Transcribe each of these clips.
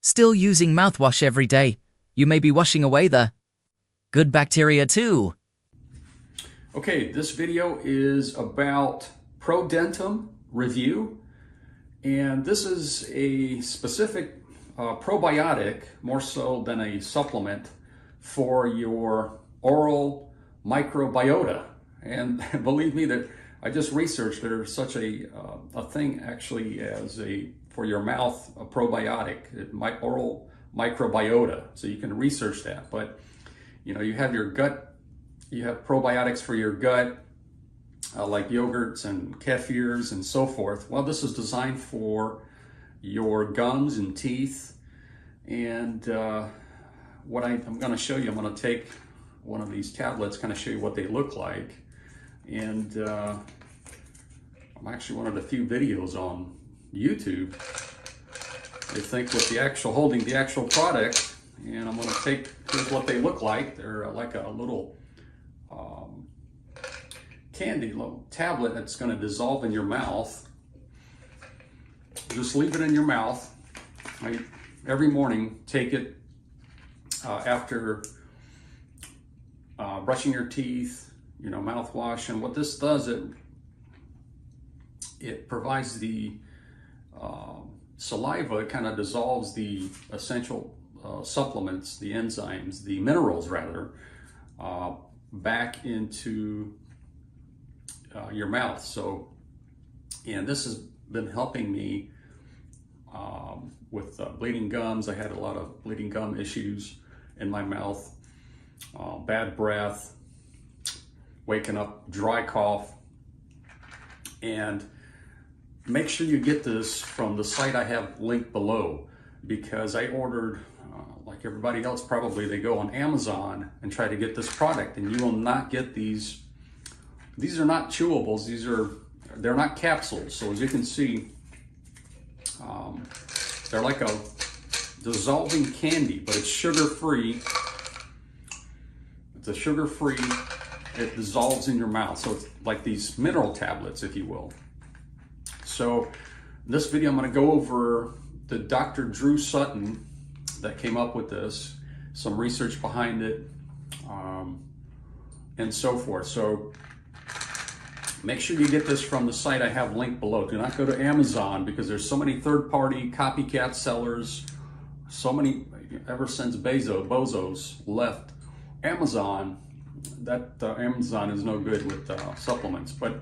Still using mouthwash every day, you may be washing away the good bacteria too. Okay, this video is about ProDentim review, and this is a specific probiotic, more so than a supplement, for your oral microbiota. And believe me that I just researched there's such a thing actually as for your mouth, a probiotic, oral microbiota. So you can research that. But you know, you have your gut, you have probiotics for your gut, like yogurts and kefirs and so forth. Well, this is designed for your gums and teeth. And what I'm going to show you, I'm going to take one of these tablets, kind of show you what they look like. And I'm actually one of the few videos on YouTube, I think, with the actual holding the actual product. And I'm going to take, here's what they look like. They're like a little candy little tablet that's going to dissolve in your mouth. Just leave it in your mouth. Every morning, take it after brushing your teeth, you know, mouthwash. And what this does, it provides the saliva. It kind of dissolves the essential supplements, the enzymes, the minerals rather, back into your mouth. So, and this has been helping me with bleeding gums. I had a lot of bleeding gum issues in my mouth, bad breath, waking up, dry cough. And make sure you get this from the site I have linked below, because I ordered, like everybody else probably, they go on Amazon and try to get this product, and you will not get these. These are not chewables. They're not capsules. So as you can see, they're like a dissolving candy, but it's sugar-free. It's a sugar-free, it dissolves in your mouth. So it's like these mineral tablets, if you will. So in this video, I'm going to go over the Dr. Drew Sutton that came up with this, some research behind it, and so forth. So make sure you get this from the site I have linked below. Do not go to Amazon, because there's so many third-party copycat sellers, so many, ever since Bezos left Amazon, that Amazon is no good with supplements. But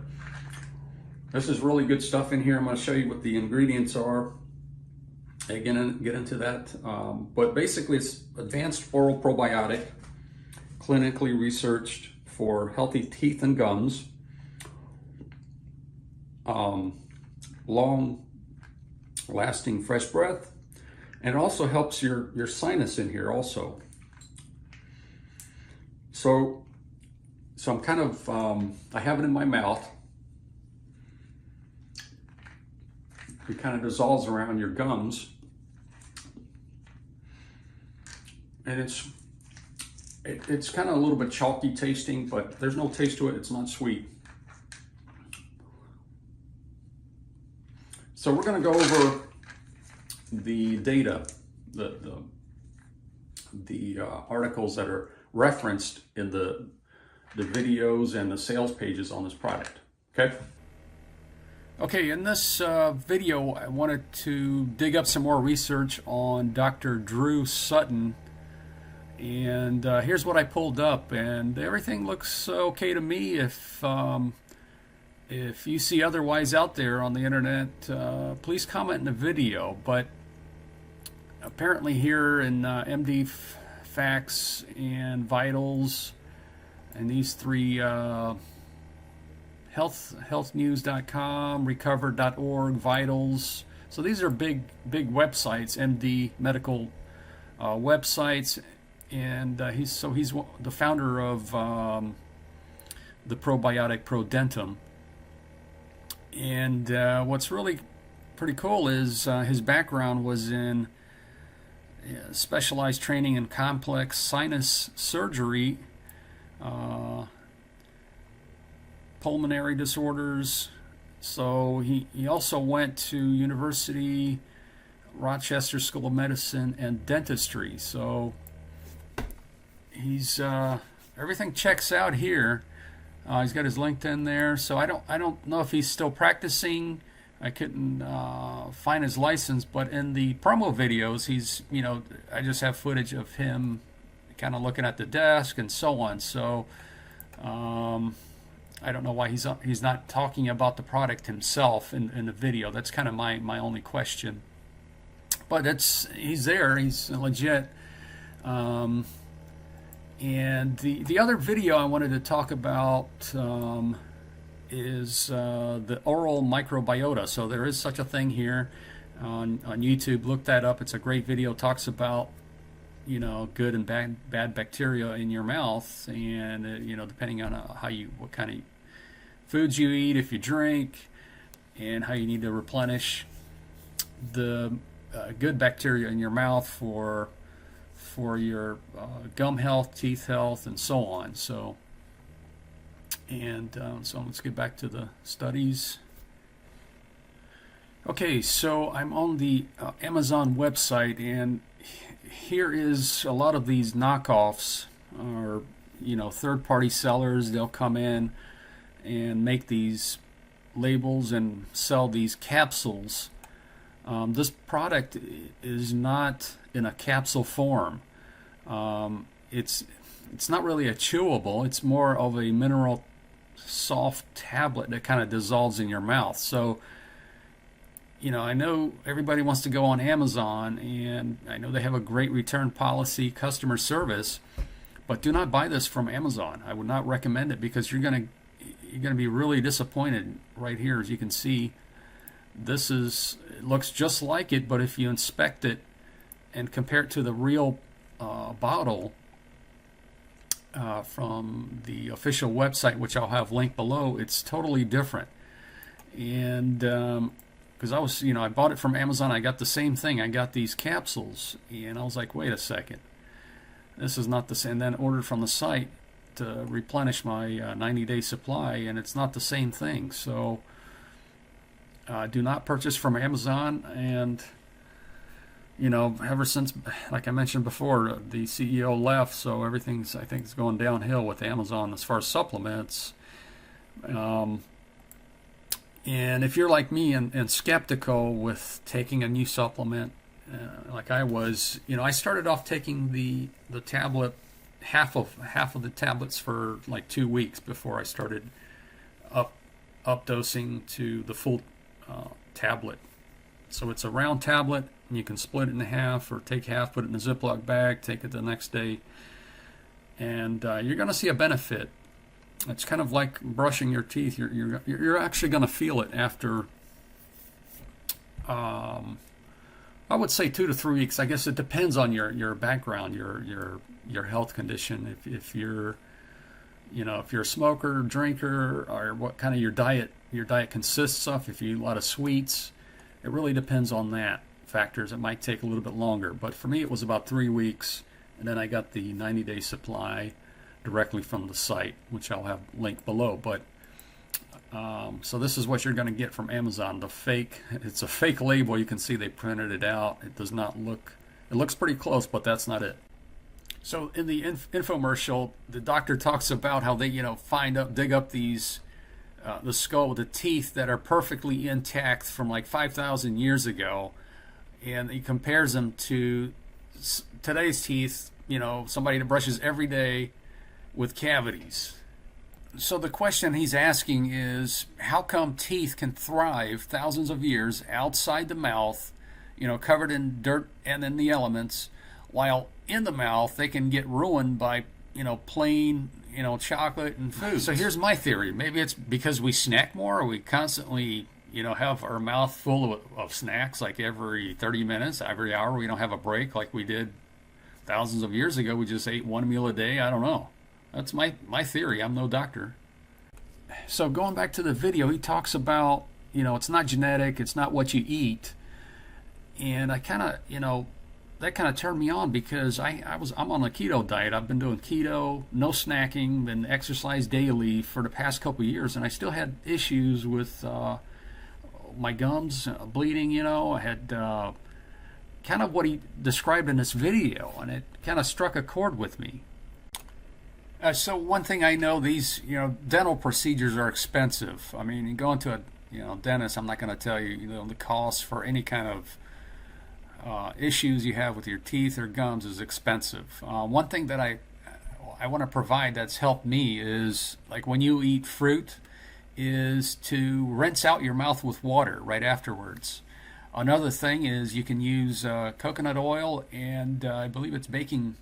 this is really good stuff in here. I'm going to show you what the ingredients are. Again, get into that. But basically, it's advanced oral probiotic, clinically researched for healthy teeth and gums. Long lasting fresh breath, and it also helps your sinus in here also. So I'm kind of, I have it in my mouth. It kind of dissolves around your gums, and it's kind of a little bit chalky tasting, but there's no taste to it. It's not sweet. So we're going to go over the data, the articles that are referenced in the videos and the sales pages on this product. Okay. Okay, in this video, I wanted to dig up some more research on Dr. Drew Sutton, and here's what I pulled up, and everything looks okay to me. If you see otherwise out there on the internet, please comment in the video. But apparently here in MD Facts and Vitals and these three, healthnews.com, recover.org, Vitals. So these are big websites, MD medical websites, and he's the founder of the probiotic ProDentim. And what's really pretty cool is his background was in specialized training in complex sinus surgery, pulmonary disorders. So he also went to university Rochester School of Medicine and Dentistry. So he's everything checks out here. He's got his LinkedIn there. So I don't know if he's still practicing. I couldn't find his license, but in the promo videos, he's, I just have footage of him kind of looking at the desk and so on. So I don't know why he's not talking about the product himself in the video. That's kind of my only question. But he's there. He's legit. And the other video I wanted to talk about is the oral microbiota. So there is such a thing here on YouTube. Look that up. It's a great video. Talks about good and bad bacteria in your mouth, and depending on what kind of foods you eat, if you drink, and how you need to replenish the good bacteria in your mouth for your gum health, teeth health, and so on. So let's get back to the studies. Okay, so I'm on the Amazon website, and here is a lot of these knockoffs, or third-party sellers. They'll come in and make these labels and sell these capsules. This product is not in a capsule form. It's not really a chewable. It's more of a mineral soft tablet that kind of dissolves in your mouth. So I know everybody wants to go on Amazon, and I know they have a great return policy, customer service, but do not buy this from Amazon. I would not recommend it, because you're going to be really disappointed. Right here, as you can see, it looks just like it, but if you inspect it and compare it to the real bottle from the official website, which I'll have linked below, it's totally different. And because I bought it from Amazon, I got the same thing. I got these capsules, and I was like, wait a second, this is not the same. And then ordered from the site to replenish my 90-day supply, and it's not the same thing. So do not purchase from Amazon. And ever since, like I mentioned before, the CEO left, so everything's, I think, is going downhill with Amazon as far as supplements. And if you're like me and skeptical with taking a new supplement, like I was, I started off taking the tablet, half of the tablets for like 2 weeks before I started up dosing to the full tablet. So it's a round tablet, and you can split it in half, or take half, put it in a Ziploc bag, take it the next day, and you're going to see a benefit. It's kind of like brushing your teeth. You're actually going to feel it after, I would say 2 to 3 weeks. I guess it depends on your background, your health condition. If you're a smoker, drinker, or what kind of your diet consists of. If you eat a lot of sweets, it really depends on that factors. It might take a little bit longer, but for me it was about 3 weeks, and then I got the 90-day supply directly from the site, which I'll have linked below. But so this is what you're going to get from Amazon. It's a fake label. You can see they printed it out. It does not look, it looks pretty close, but that's not it. So in the infomercial, the doctor talks about how they dig up these the skull, the teeth that are perfectly intact from like 5,000 years ago, and he compares them to today's teeth. Somebody that brushes every day with cavities. So the question he's asking is, how come teeth can thrive thousands of years outside the mouth, covered in dirt and in the elements, while in the mouth they can get ruined by, plain, chocolate and food? So here's my theory. Maybe it's because we snack more, or we constantly, have our mouth full of snacks, like every 30 minutes, every hour. We don't have a break like we did thousands of years ago. We just ate one meal a day. I don't know. That's my theory. I'm no doctor. So going back to the video, he talks about, it's not genetic, it's not what you eat. And I kind of, that kind of turned me on, because I'm on a keto diet. I've been doing keto, no snacking, been exercise daily for the past couple of years, and I still had issues with my gums bleeding. I had kind of what he described in this video, and it kind of struck a chord with me. So one thing I know, these dental procedures are expensive. I mean, you go into a dentist, I'm not going to tell you the cost for any kind of issues you have with your teeth or gums is expensive. One thing that I want to provide that's helped me is, like, when you eat fruit, is to rinse out your mouth with water right afterwards. Another thing is you can use coconut oil and I believe it's baking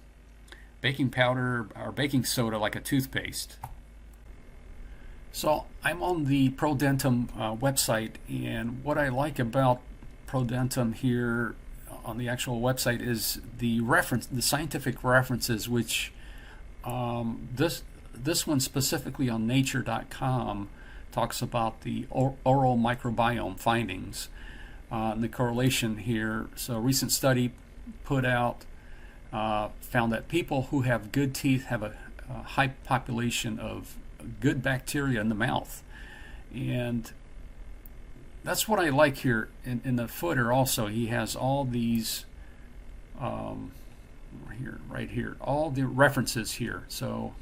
powder or baking soda, like a toothpaste. So I'm on the ProDentim website, and what I like about ProDentim here on the actual website is the scientific references, which this one specifically on nature.com talks about the oral microbiome findings and the correlation here. So a recent study put out found that people who have good teeth have a high population of good bacteria in the mouth, and that's what I like here in the footer. Also, he has all these right here, all the references here. So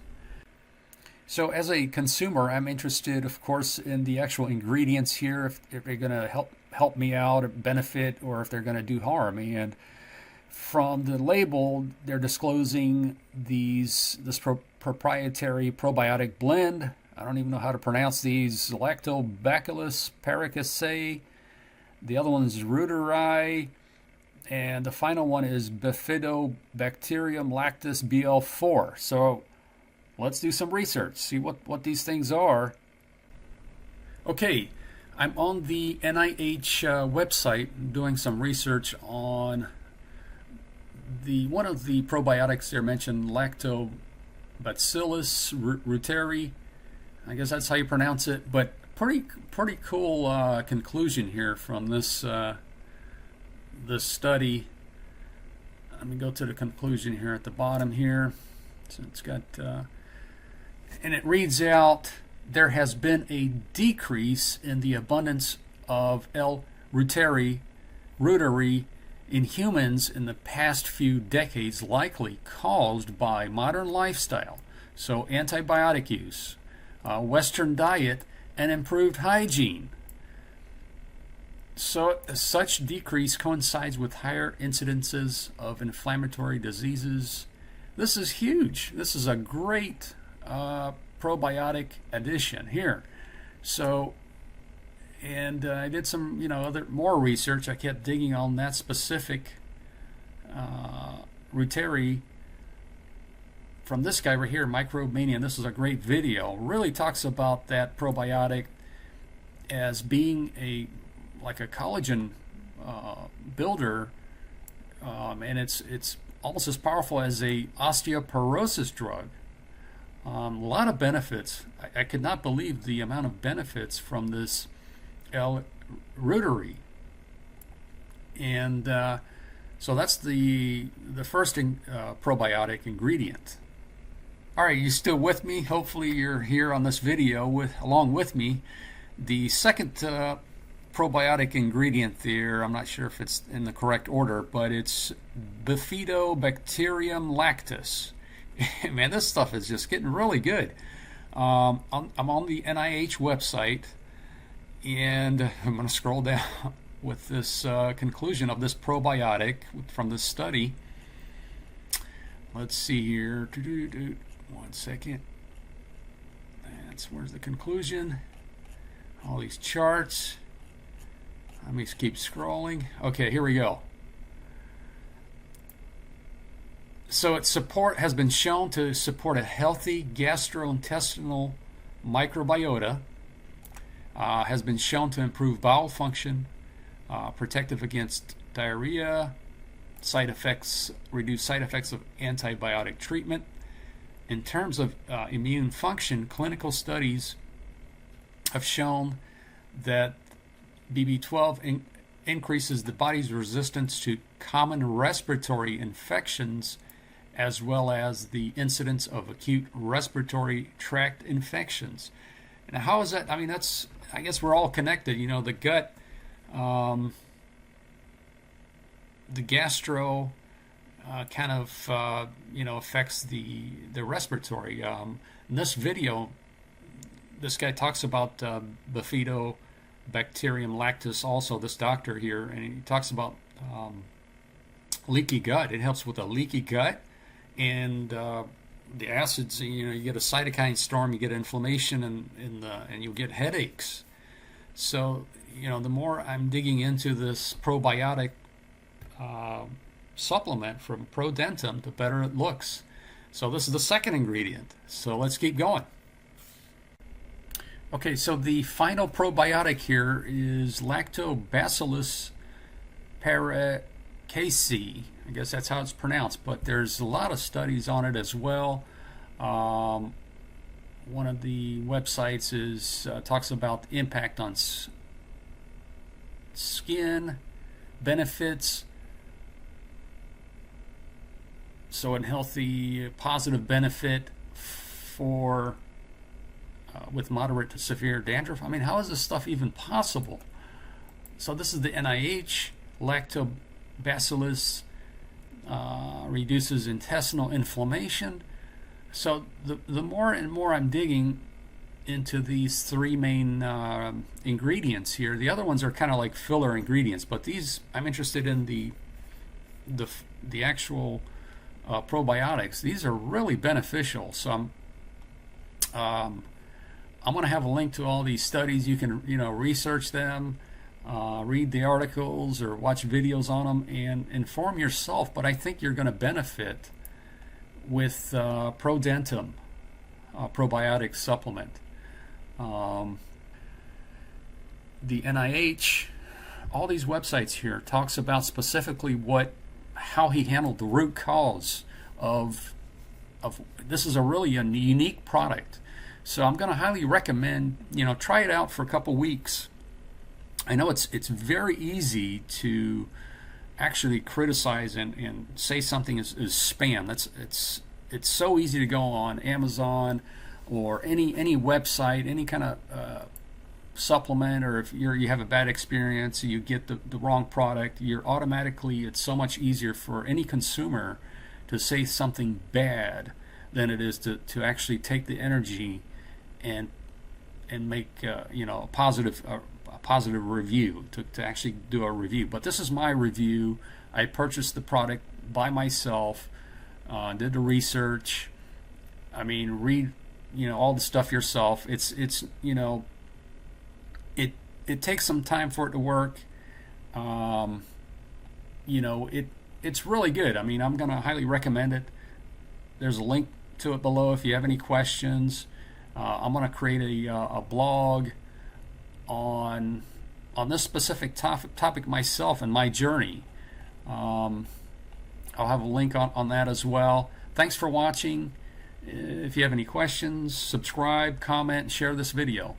as a consumer, I'm interested, of course, in the actual ingredients here, if they're going to help me out or benefit, or if they're going to do harm. And from the label, they're disclosing this proprietary probiotic blend. I don't even know how to pronounce these. Lactobacillus paracasei. The other one is reuteri. And the final one is Bifidobacterium lactis BL4. So let's do some research, see what these things are. Okay, I'm on the NIH website doing some research on one of the probiotics there mentioned, Lactobacillus reuteri. I guess that's how you pronounce it, but pretty cool conclusion here from this study. Let me go to the conclusion here at the bottom here. So it's got and it reads out, there has been a decrease in the abundance of L. reuteri in humans in the past few decades, likely caused by modern lifestyle, so antibiotic use, Western diet, and improved hygiene. So such decrease coincides with higher incidences of inflammatory diseases. This is huge. This is a great probiotic addition here. So, and I did some, more research. I kept digging on that specific reuteri from this guy right here, Microbe Mania. This is a great video. Really talks about that probiotic as being like a collagen builder, and it's almost as powerful as a osteoporosis drug. A lot of benefits. I could not believe the amount of benefits from this L. reuteri. And so that's the first probiotic ingredient. All right, you still with me? Hopefully you're here on this video along with me. The second probiotic ingredient there, I'm not sure if it's in the correct order, but it's Bifidobacterium lactis. Man, this stuff is just getting really good. I'm on the NIH website, and I'm going to scroll down with this conclusion of this probiotic from this study. Let's see here. 1 second. Where's the conclusion? All these charts. Let me keep scrolling. Okay, here we go. So its support has been shown to support a healthy gastrointestinal microbiota, has been shown to improve bowel function, protective against diarrhea, reduce side effects of antibiotic treatment. In terms of immune function, clinical studies have shown that BB12 increases the body's resistance to common respiratory infections, as well as the incidence of acute respiratory tract infections. And how is that? I mean, I guess we're all connected. The gut the gastro kind of affects the respiratory. In this video, this guy talks about Bifidobacterium lactis, also this doctor here, and he talks about leaky gut. It helps with a leaky gut, and the acids. You get a cytokine storm, you get inflammation, and you get headaches. So the more I'm digging into this probiotic supplement from ProDentim, the better it looks. So this is the second ingredient. So let's keep going. Okay, so the final probiotic here is Lactobacillus paracasi. I guess that's how it's pronounced, but there's a lot of studies on it as well. One of the websites is talks about the impact on skin, benefits, so a healthy, positive benefit for with moderate to severe dandruff. I mean, how is this stuff even possible? So this is the NIH. Lactobacillus reduces intestinal inflammation. So the more and more I'm digging into these three main ingredients here, the other ones are kind of like filler ingredients, but these, I'm interested in the actual probiotics. These are really beneficial. So I'm going to have a link to all these studies. You can research them, read the articles, or watch videos on them and inform yourself. But I think you're going to benefit with ProDentim probiotic supplement. The NIH, all these websites here talks about specifically how he handled the root cause of this. Is a really unique product. So I'm going to highly recommend, try it out for a couple weeks. I know it's very easy to actually criticize and say something is spam. It's so easy to go on Amazon or any website, any kind of supplement, or if you have a bad experience, you get the wrong product, it's so much easier for any consumer to say something bad than it is to actually take the energy and make a positive review, to actually do a review. But this is my review. I purchased the product by myself, did the research. I mean, read all the stuff yourself. It takes some time for it to work. It's really good. I mean, I'm going to highly recommend it. There's a link to it below if you have any questions. I'm going to create a blog on this specific topic myself and my journey. I'll have a link on that as well. Thanks for watching. If you have any questions, subscribe, comment, and share this video.